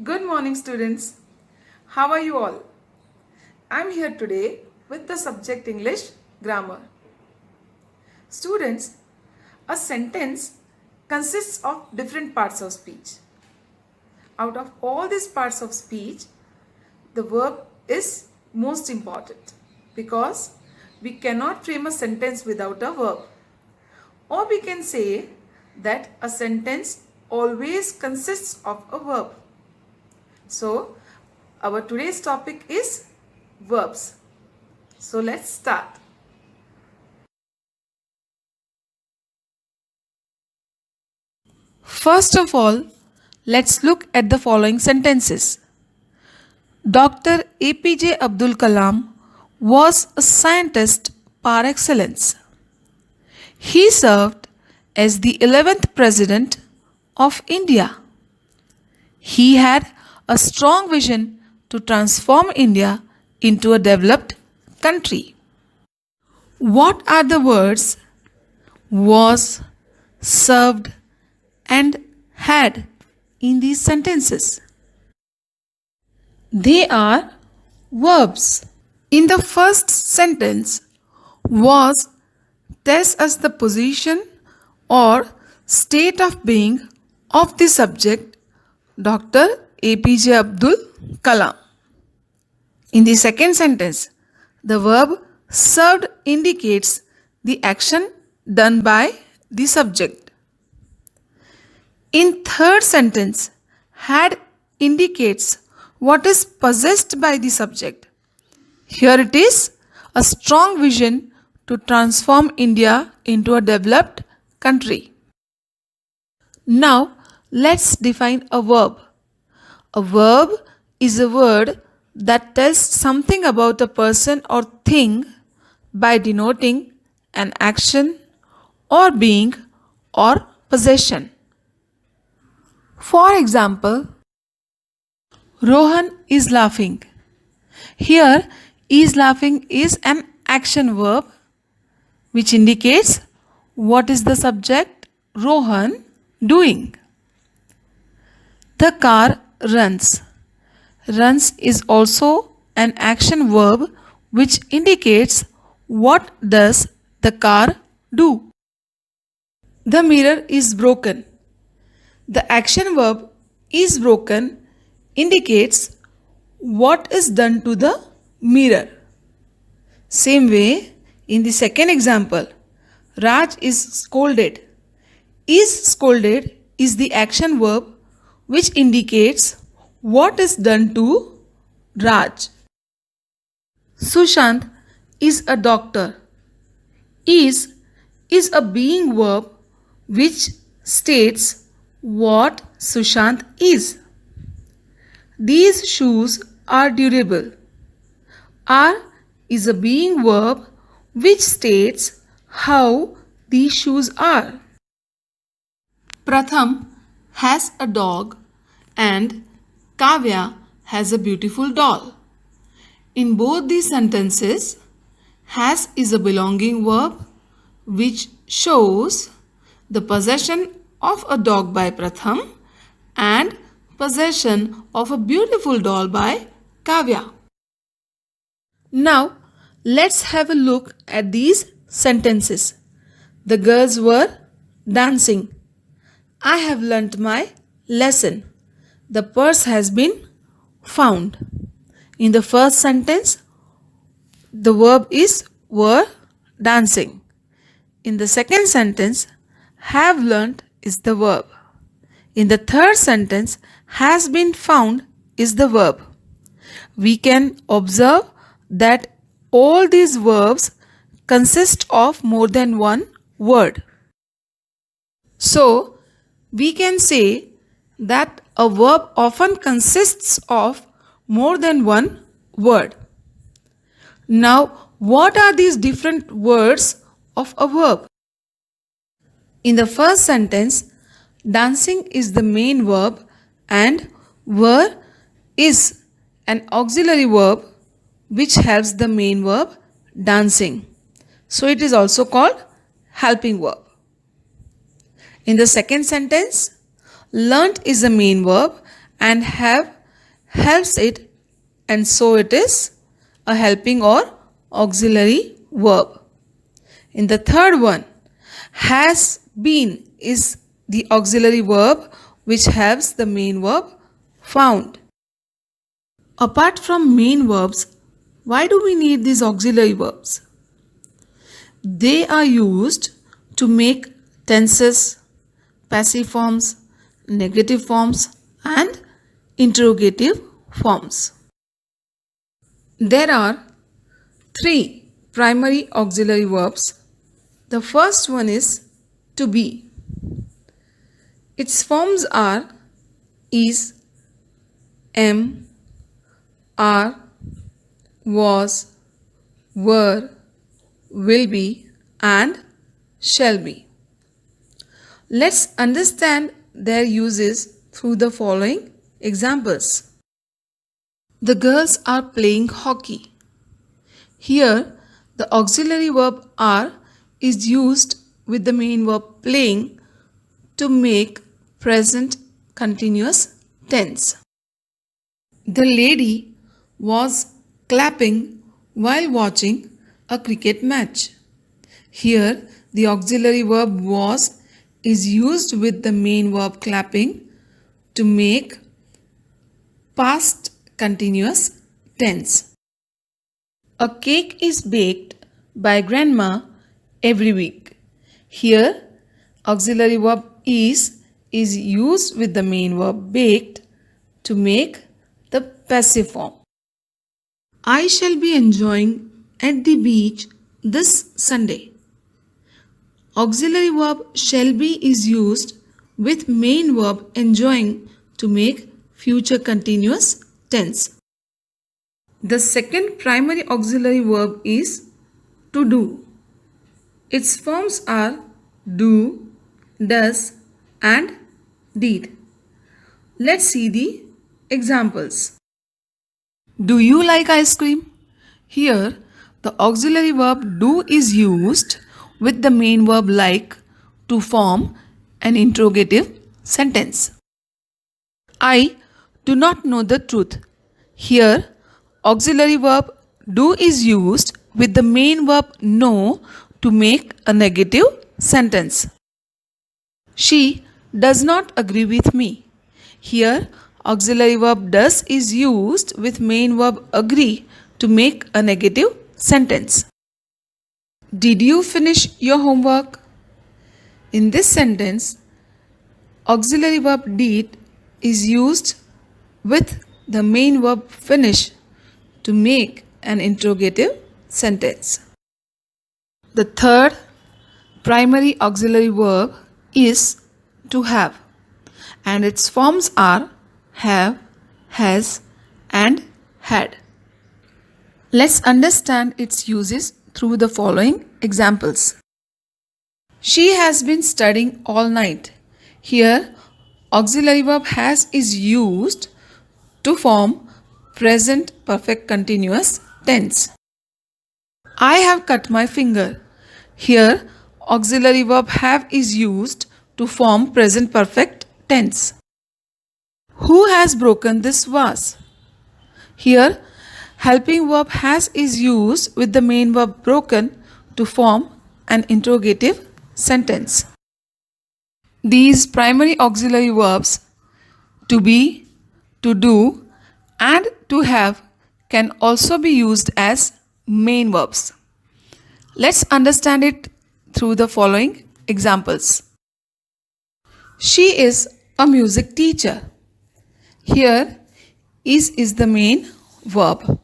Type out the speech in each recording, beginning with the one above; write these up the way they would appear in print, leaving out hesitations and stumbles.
Good morning, students. How are you all? I'm here today with the subject English Grammar. Students, a sentence consists of different parts of speech. Out of all these parts of speech, the verb is most important because we cannot frame a sentence without a verb. Or we can say that a sentence always consists of a verb. So, our today's topic is verbs. So, let's start. First of all, let's look at the following sentences. Dr. APJ Abdul Kalam was a scientist par excellence. He served as the 11th President of India. He had a strong vision to transform India into a developed country. What are the words was, served, and had in these sentences? They are verbs. In the first sentence, was tells us the position or state of being of the subject, Dr. APJ Abdul Kalam. In the second sentence, the verb served indicates the action done by the subject. In third sentence, had indicates what is possessed by the subject. Here it is a strong vision to transform India into a developed country. Now, let's define a verb. A verb is a word that tells something about a person or thing by denoting an action or being or possession. For example, Rohan is laughing. Here, is laughing is an action verb which indicates what is the subject Rohan doing. The car runs. Runs is also an action verb which indicates what does the car do. The mirror is broken. The action verb is broken indicates what is done to the mirror. Same way, in the second example, Raj is scolded. Is scolded is the action verb which indicates what is done to Raj. Sushant is a doctor. Is a being verb which states what Sushant is. These shoes are durable. Are is a being verb which states how these shoes are. Pratham has a dog and Kavya has a beautiful doll. In both these sentences, has is a belonging verb which shows the possession of a dog by Pratham and possession of a beautiful doll by Kavya. Now, let's have a look at these sentences. The girls were dancing. I have learnt my lesson. The purse has been found. In the first sentence, the verb is were dancing. In the second sentence, have learnt is the verb. In the third sentence, has been found is the verb. We can observe that all these verbs consist of more than one word. So, we can say that a verb often consists of more than one word. Now, what are these different words of a verb? In the first sentence, dancing is the main verb and were is an auxiliary verb which helps the main verb dancing. So it is also called helping verb. In the second sentence, learnt is the main verb and have helps it, and so it is a helping or auxiliary verb. In the third one, has been is the auxiliary verb which has the main verb found. Apart from main verbs, why do we need these auxiliary verbs? They are used to make tenses, passive forms, negative forms, and interrogative forms. There are three primary auxiliary verbs. The first one is to be. Its forms are is, am, are, was, were, will be, and shall be. Let's understand their uses through the following examples. The girls are playing hockey. Here, the auxiliary verb are is used with the main verb playing to make present continuous tense. The lady was clapping while watching a cricket match. Here, the auxiliary verb was is used with the main verb clapping to make past continuous tense. A cake is baked by grandma every week. Here, auxiliary verb is used with the main verb baked to make the passive form. I shall be enjoying at the beach this Sunday. Auxiliary verb shall be is used with main verb enjoying to make future continuous tense. The second primary auxiliary verb is to do. Its forms are do, does, and did. Let's see the examples. Do you like ice cream? Here, the auxiliary verb do is used with the main verb like to form an interrogative sentence. I do not know the truth. Here, auxiliary verb do is used with the main verb know to make a negative sentence. She does not agree with me. Here, auxiliary verb does is used with main verb agree to make a negative sentence. Did you finish your homework? In this sentence, auxiliary verb did is used with the main verb finish to make an interrogative sentence. The third primary auxiliary verb is to have, and its forms are have, has, and had. Let's understand its uses through the following examples. She has been studying all night. Here, auxiliary verb has is used to form present perfect continuous tense. I have cut my finger. Here, auxiliary verb have is used to form present perfect tense. Who has broken this vase? Here, helping verb has is used with the main verb broken to form an interrogative sentence. These primary auxiliary verbs to be, to do, and to have can also be used as main verbs. Let's understand it through the following examples. She is a music teacher. Here, is the main verb.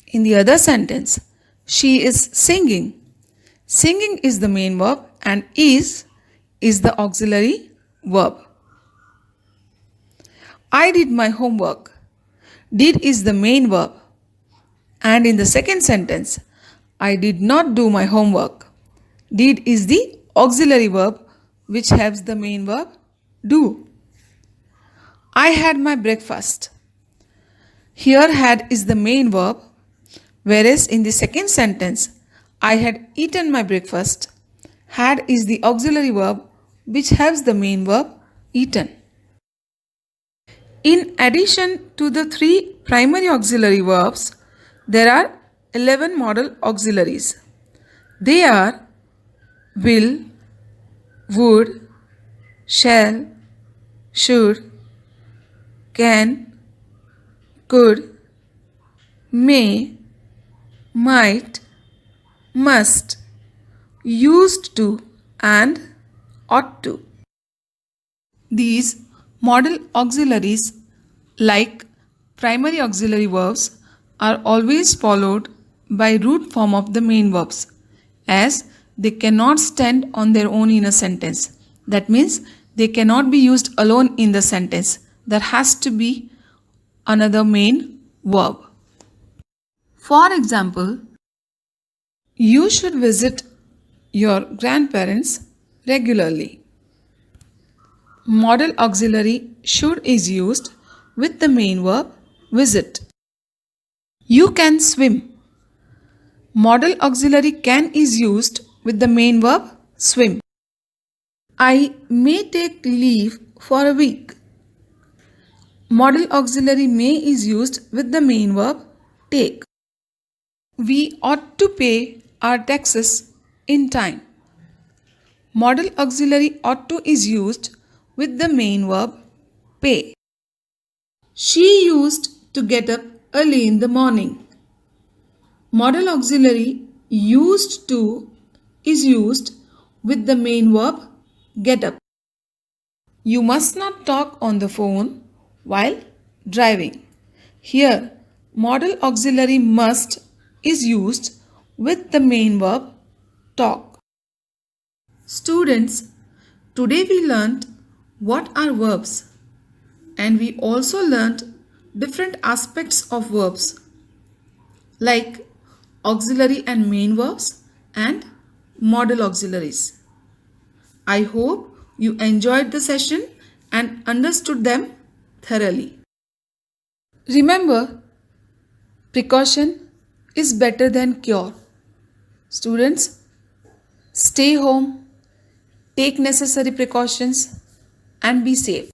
In the other sentence, she is singing. Singing is the main verb and is the auxiliary verb. I did my homework. Did is the main verb. And in the second sentence, I did not do my homework. Did is the auxiliary verb which has the main verb do. I had my breakfast. Here had is the main verb, whereas in the second sentence, I had eaten my breakfast. Had is the auxiliary verb which has the main verb eaten. In addition to the three primary auxiliary verbs, there are 11 modal auxiliaries. They are will, would, shall, should, can, could, may, might, must, used to, and ought to. These modal auxiliaries, like primary auxiliary verbs, are always followed by root form of the main verbs, as they cannot stand on their own in a sentence. That means they cannot be used alone in the sentence. There has to be another main verb. For example, you should visit your grandparents regularly. Modal auxiliary should is used with the main verb visit. You can swim. Modal auxiliary can is used with the main verb swim. I may take leave for a week. Modal auxiliary may is used with the main verb take. We ought to pay our taxes in time. Modal auxiliary ought to is used with the main verb pay. She used to get up early in the morning. Modal auxiliary used to is used with the main verb get up. You must not talk on the phone while driving. Here, modal auxiliary must is used with the main verb talk. Students, today we learnt what are verbs, and we also learnt different aspects of verbs like auxiliary and main verbs and modal auxiliaries. I hope you enjoyed the session and understood them thoroughly. Remember, precaution is better than cure. Students, stay home, take necessary precautions, and be safe.